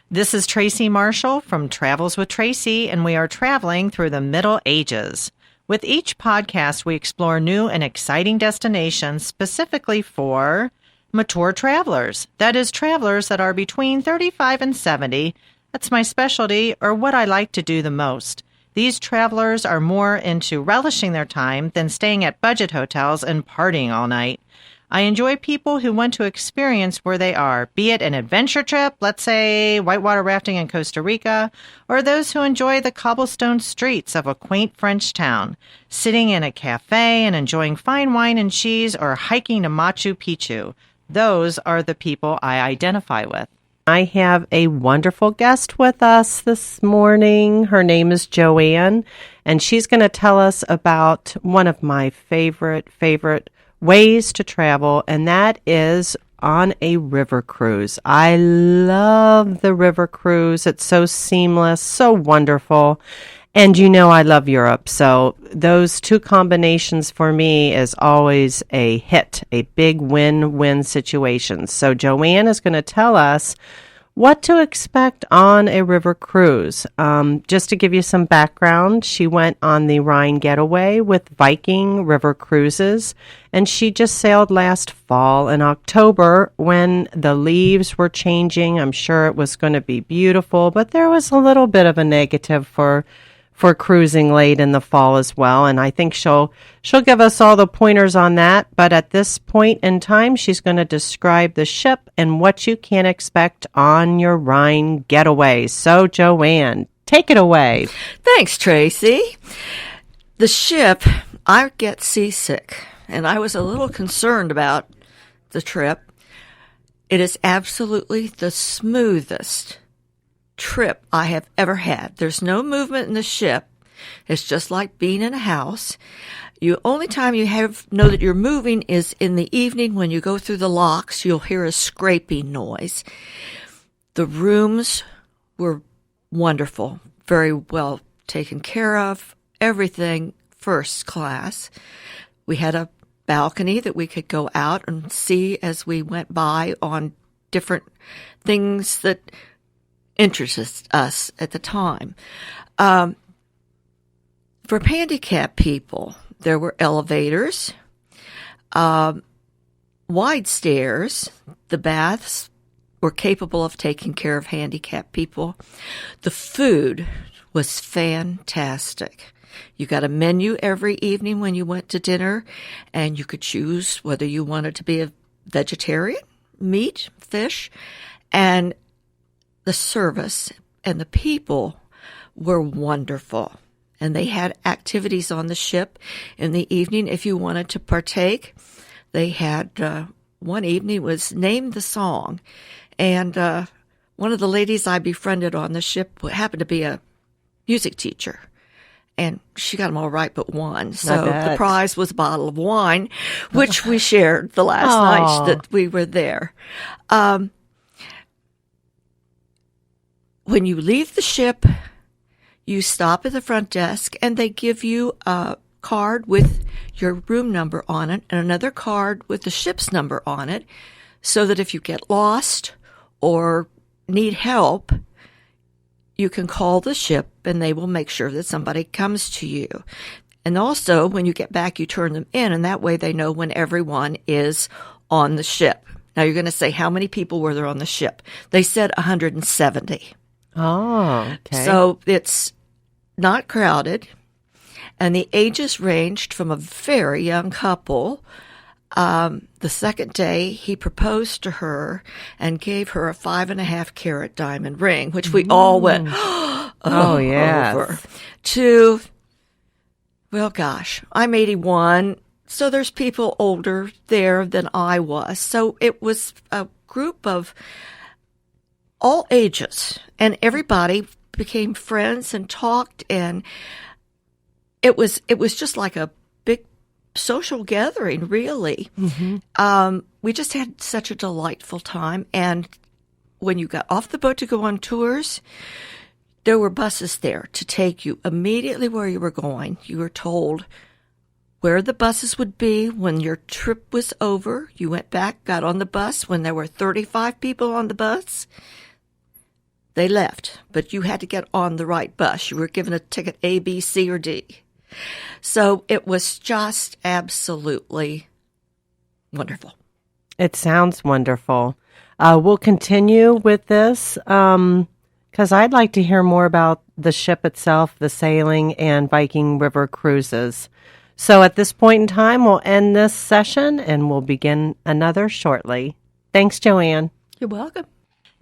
This is Tracey Marshall from Travels with Tracey, and we are traveling through the Middle Ages. With each podcast, we explore new and exciting destinations specifically for mature travelers. That is, travelers that are between 35 and 70. That's my specialty, or what I like to do the most. These travelers are more into relishing their time than staying at budget hotels and partying all night. I enjoy people who want to experience where they are, be it an adventure trip, let's say whitewater rafting in Costa Rica, or those who enjoy the cobblestone streets of a quaint French town, sitting in a cafe and enjoying fine wine and cheese, or hiking to Machu Picchu. Those are the people I identify with. I have a wonderful guest with us this morning. Her name is Joanne, and she's going to tell us about one of my favorite ways to travel, and that is on a river cruise. I love the river cruise. It's so seamless, so wonderful. And you know I love Europe, so those two combinations for me is always a hit, a big win-win situation. So Joanne is going to tell us what to expect on a river cruise. Just to give you some background, she went on the Rhine getaway with Viking River Cruises, and she just sailed last fall in October when the leaves were changing. I'm sure it was going to be beautiful, but there was a little bit of a negative for cruising late in the fall as well, and I think she'll give us all the pointers on that. But at this point in time, she's going to describe the ship and what you can expect on your Rhine getaway. So, Joanne, take it away. Thanks, Tracey. The ship, I get seasick, and I was a little concerned about the trip. It is absolutely the smoothest trip I have ever had. There's no movement in the ship. It's just like being in a house. The only time you know that you're moving is in the evening when you go through the locks. You'll hear a scraping noise. The rooms were wonderful, very well taken care of, everything first class. We had a balcony that we could go out and see as we went by on different things that interested us at the time. For handicapped people, there were elevators, wide stairs. The baths were capable of taking care of handicapped people. The food was fantastic. You got a menu every evening when you went to dinner, and you could choose whether you wanted to be a vegetarian, meat, fish, and the service and the people were wonderful. And they had activities on the ship in the evening if you wanted to partake. They had one evening was Name the Song. And one of the ladies I befriended on the ship happened to be a music teacher. And she got them all right but one. So the prize was a bottle of wine, which we shared the last night that we were there. When you leave the ship, you stop at the front desk, and they give you a card with your room number on it and another card with the ship's number on it, so that if you get lost or need help, you can call the ship and they will make sure that somebody comes to you. And also, when you get back, you turn them in, and that way they know when everyone is on the ship. Now, you're going to say, how many people were there on the ship? They said 170. Oh, okay. So it's not crowded, and the ages ranged from a very young couple. The second day, he proposed to her and gave her a 5.5 carat diamond ring, which we all went, oh yeah, over. To, well, gosh, I'm 81, so there's people older there than I was. So it was a group of all ages, and everybody became friends and talked, and it was just like a big social gathering, really. Mm-hmm. We just had such a delightful time, and when you got off the boat to go on tours, there were buses there to take you immediately where you were going. You were told where the buses would be when your trip was over. You went back, got on the bus when there were 35 people on the bus. They left, but you had to get on the right bus. You were given a ticket A, B, C, or D. So it was just absolutely wonderful. It sounds wonderful. We'll continue with this because I'd like to hear more about the ship itself, the sailing, and Viking River Cruises. So at this point in time, we'll end this session and we'll begin another shortly. Thanks, Joanne. You're welcome.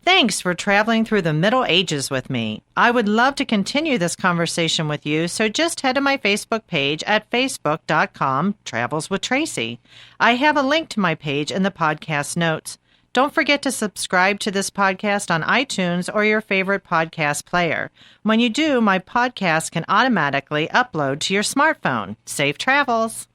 Thanks for traveling through the Middle Ages with me. I would love to continue this conversation with you, so just head to my Facebook page at facebook.com/Travels with Tracey. I have a link to my page in the podcast notes. Don't forget to subscribe to this podcast on iTunes or your favorite podcast player. When you do, my podcast can automatically upload to your smartphone. Safe travels!